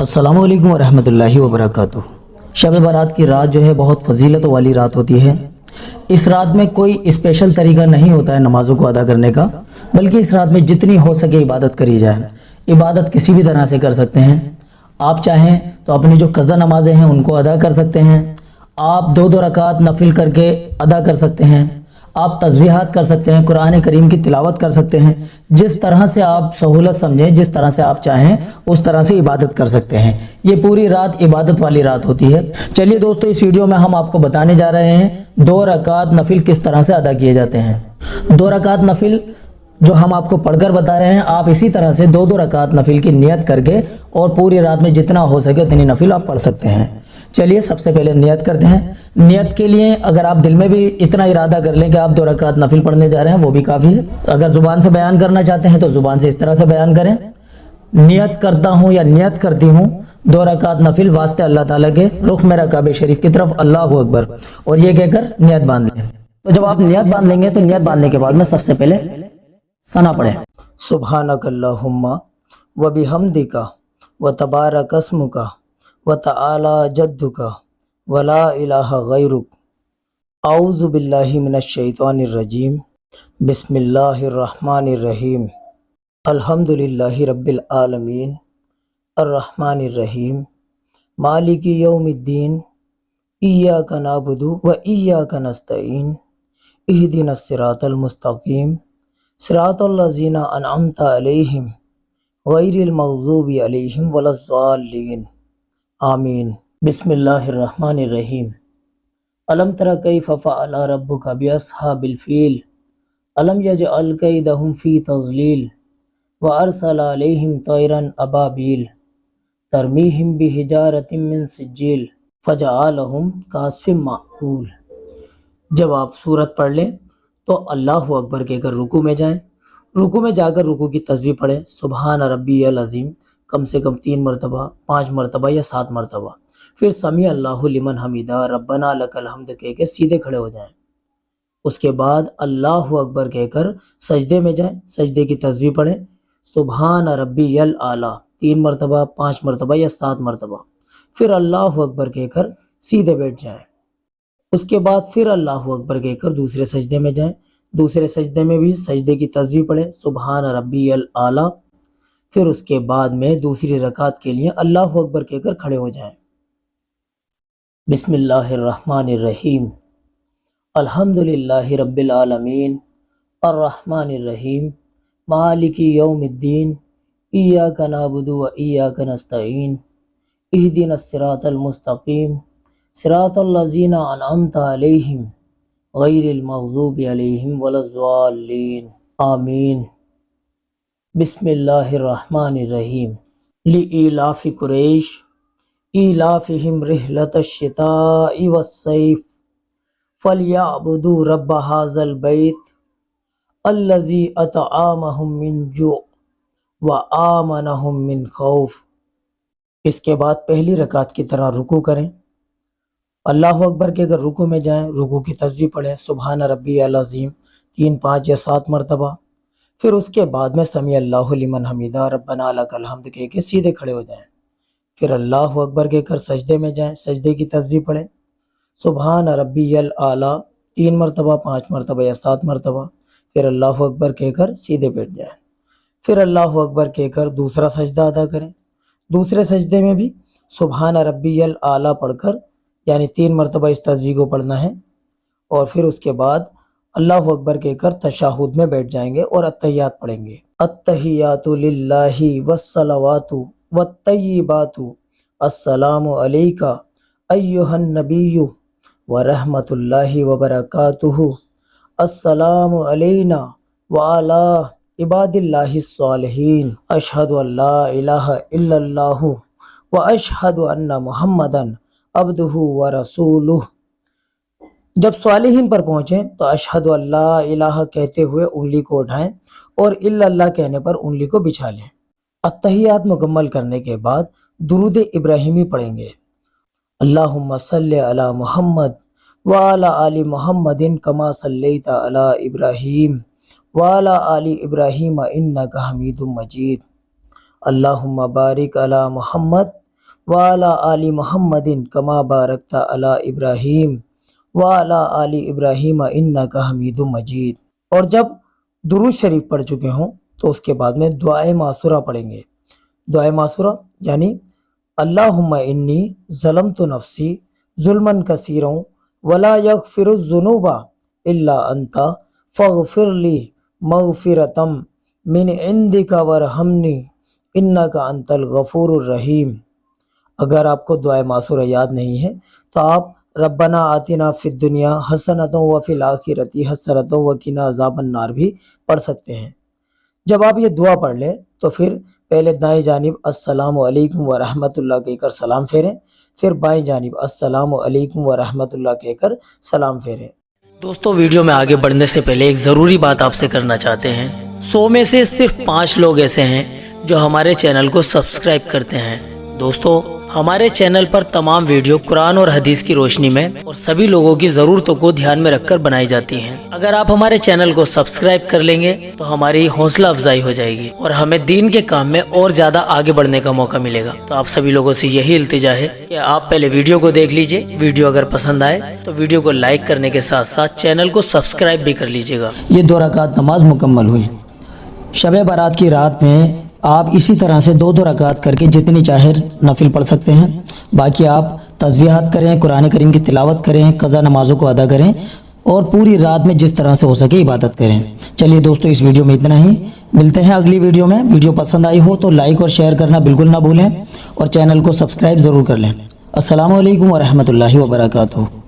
अस्सलाम वालेकुम वरहमतुल्लाहि वबरकातुह। शब बारात की रात जो है बहुत फजीलत वाली रात होती है। इस रात में कोई स्पेशल तरीका नहीं होता है नमाज़ों को अदा करने का, बल्कि इस रात में जितनी हो सके इबादत करी जाए। इबादत किसी भी तरह से कर सकते हैं। आप चाहें तो अपनी जो कज़ा नमाजें हैं उनको अदा कर सकते हैं। आप दो दो रकात नफिल करके अदा कर सकते हैं। आप तस्बीहात कर सकते हैं, कुरान करीम की तिलावत कर सकते हैं। जिस तरह से आप सहूलत समझें, जिस तरह से आप चाहें उस तरह से इबादत कर सकते हैं। ये पूरी रात इबादत वाली रात होती है। चलिए दोस्तों, इस वीडियो में हम आपको बताने जा रहे हैं 2 रकात नफिल किस तरह से अदा किए जाते हैं। 2 रकात नफिल जो हम आपको पढ़कर बता रहे हैं, आप इसी तरह से 2 रकात नफिल की नियत करके और पूरी रात में जितना हो सके उतनी नफिल आप पढ़ सकते हैं। चलिए सबसे पहले नियत करते हैं। नियत के लिए अगर आप दिल में भी इतना इरादा कर लें कि आप 2 रकात नफिल पढ़ने जा रहे हैं, वो भी काफ़ी है। अगर ज़ुबान से बयान करना चाहते हैं तो ज़ुबान से इस तरह से बयान करें, नियत करता हूँ या नियत करती हूँ 2 रकात नफिल वास्ते अल्लाह ताला के, रुख मेरा काबे शरीफ की तरफ, अल्लाहु अकबर, और ये कहकर नियत बांध लें। तो जब आप नियत बांध लेंगे तो नियत बांधने के बाद में सबसे पहले सना पढ़ें। सुब्हानक अल्लाहुम्मा व बिहम्दिका व तबारक अस्मुका व तआला जद्दुका व ला इलाहा गैरुक, औज़ु बिल्लाहि मिनश शैतानिर रजीम, बिस्मिल्लाहिर रहमानिर रहीम, अल्हम्दुलिल्लाहि रब्बिल आलमीन, अर्रहमानिर रहीम, मालिकी यौमिद्दीन, इय्याका नअबुदु व इय्याका नस्तईन, इहदिनस सिरातल मुस्तकीम, सिरातल लज़ीना अनअमता अलैहिम गैरिल मग़ज़ूबि अलैहिम वलज़्ज़ालिन, आमीन। बिस्मिल्लाहिर्रहमानिर्रहीम। अलम तरा कैफ़ फ़अल रब्बुका बिअस्हाबिल फ़ील, अलम यजअल कैदहुम फ़ी तज़लील, व अरसल अलैहिम तैरन अबाबील, तरमीहिम बिहिजारतिम मिन सिज्जील, फ़जअलहुम कास्फ़िम माक़ूल। जब आप सूरत पढ़ लें तो अल्लाहु अकबर कहकर रुकू में जाएं। रुकू में जाकर रुकू की तस्बीह पढ़ें, सुबहान रब्बियल अज़ीम, कम से कम 3 मरतबा, 5 मरतबा या 7 मरतबा। फिर समी अल्लाहु लिमन हमीदा, रब्बना लकल हम्द कह के सीधे खड़े हो जाएं। उसके बाद अल्लाहु अकबर कहकर सजदे में जाएं। सजदे की तस्बीह पढ़ें, सुबहान रब्बियल आला, 3 मरतबा, 5 मरतबा या 7 मरतबा। फिर अल्लाहु अकबर कहकर सीधे बैठ जाएं। उसके बाद फिर अल्लाहु अकबर कहकर दूसरे सजदे में जाएं। दूसरे सजदे में भी सजदे की तस्बीह पढ़ें, सुबहान रब्बियल आला। फिर उसके बाद में दूसरी रकात के लिए अल्लाहु अकबर कहकर खड़े हो जाएं। बिस्मिल्लाहिर्रहमानिर्रहीम, अल्हम्दुलिल्लाहि रब्बिल आलमीन, अर्रहमानिर्रहीम, मालिकी यौमिद्दीन, इय्याका नअबुदु व इय्याका नस्तईन, इहदिनस सिरातल मुस्तकीम, सिरातल लज़ीना अनअमता अलैहिम गैरिल मग़ज़ूबि अलैहिम वलज़्ज़ालिन, आमीन। बिस्मिल्लाहिर्रहमानिर्रहीम। लिइलाफ़ि कुरैश इलाफ़िहिम रिहलतश शिताइ वस्सैफ़, फ़लयअबुदू रब्ब हाज़ल बैत अल्लज़ी अतआमहुम मिन जू' व आमनहुम मिन खौफ। इसके बाद पहली रकात की तरह रुकू करें। अल्लाहु अकबर के अगर रुकू में जाएं, रुकू की तस्बीह पढ़ें, सुबहान रब्बियल अज़ीम, 3, 5 या 7 मरतबा। फिर उसके बाद में समी अल्लाहु लिमन हमीदा, रब्बना लकल हम्द कह के सीधे खड़े हो जाएं। फिर अल्लाहु अकबर कहकर सजदे में जाएं। सजदे की तस्बीह पढ़ें, सुबहान रब्बियल आला, 3 मरतबा, 5 मरतबा या 7 मरतबा। फिर अल्लाहु अकबर कहकर सीधे बैठ जाएं। फिर अल्लाहु अकबर कहकर दूसरा सजदा अदा करें। दूसरे सजदे में भी सुबहान रब्बियल आला पढ़कर, यानी 3 मरतबा इस तस्बीह को पढ़ना है। और फिर उसके बाद अल्लाहु अकबर कहकर तशाहुद में बैठ जाएंगे और अत्तहियात पढ़ेंगे। अत्तहियातु लिल्लाहि वस्सलावातु वत्तय्यिबातु, अस्सलामु अलैका अय्युहन नबिय्यु व रहमतुल्लाहि व बरकातुहु, अस्सलामु अलैना व अला इबादिल्लाहिस सालिहीन, अशहदु अल्ला इलाहा इल्लल्लाहु व अशहदु अन्ना मुहम्मदन अब्दुहु व रसूलुहु। जब सालिहीन पर पहुँचें तो अशहदु अल्ला इलाहा कहते हुए उंगली को उठाएं और इल्लल्लाह कहने पर उंगली को बिछा लें। अत्तहियात मुकम्मल करने के बाद दुरूद इब्राहिमी पढ़ेंगे, अल्लाहुम्मा सल्लि अला मुहम्मद व अला आलि मुहम्मदिन कमा सल्लैता अला इब्राहीम व अला आलि इब्राहीम इन्नका हमीदुम मजीद, अल्लाहुम्मा बारिक अला मुहम्मद वाला आली मुहम्मदिन कमा बारकता अला इब्राहीम वाला आली इब्राहीम इन्नका हमीदुम मजीद। और जब दुरूद शरीफ पढ़ चुके हों तो उसके बाद में दुआए मासूरा पढ़ेंगे। दुआए मासूरा यानी अल्लाहुम्मा इन्नी ज़लमतु नफ्सी जुल्मन कसीरन वला यगफिरुज़्ज़ुनूबा इल्ला अंता फ़ग़फ़िरली मग़फ़िरतम मिन इंदिका वरहमनी इन्नका अंतल गफ़ूरुर रहीम। अगर आपको दुआए मासूरा याद नहीं है तो आप रब्बना आतिना फिद दुनिया हसनतों व फिल आखिरती हसनतों व किना अज़ाबन नार भी पढ़ सकते हैं। जब आप ये दुआ पढ़ लें तो फिर पहले दाएं जानिब अस्सलामु अलैकुम व रहमतुल्लाह कहकर सलाम फेरें, फिर बाएं जानिब अस्सलामु अलैकुम व रहमतुल्लाह कहकर सलाम फेरें। दोस्तों, वीडियो में आगे बढ़ने से पहले एक ज़रूरी बात आपसे करना चाहते हैं। 100 में से सिर्फ 5 लोग ऐसे हैं जो हमारे चैनल को सब्सक्राइब करते हैं। दोस्तों, हमारे चैनल पर तमाम वीडियो कुरान और हदीस की रोशनी में और सभी लोगों की ज़रूरतों को ध्यान में रखकर बनाई जाती हैं। अगर आप हमारे चैनल को सब्सक्राइब कर लेंगे तो हमारी हौसला अफजाई हो जाएगी और हमें दीन के काम में और ज़्यादा आगे बढ़ने का मौका मिलेगा। तो आप सभी लोगों से यही इल्तिजा है कि आप पहले वीडियो को देख लीजिए। वीडियो अगर पसंद आए तो वीडियो को लाइक करने के साथ साथ चैनल को सब्सक्राइब भी कर लीजिएगा। ये 2 रकात नमाज मुकम्मल हुई। शब बारात की रात में आप इसी तरह से 2-2 रकात करके जितनी चाहे नफिल पढ़ सकते हैं। बाकी आप तस्बीहात करें, कुरान करीम की तिलावत करें, क़ज़ा नमाज़ों को अदा करें और पूरी रात में जिस तरह से हो सके इबादत करें। चलिए दोस्तों, इस वीडियो में इतना ही। मिलते हैं अगली वीडियो में। वीडियो पसंद आई हो तो लाइक और शेयर करना बिल्कुल ना भूलें और चैनल को सब्सक्राइब ज़रूर कर लें। अस्सलामु अलैकुम व रहमतुल्लाहि व बरकातुहू।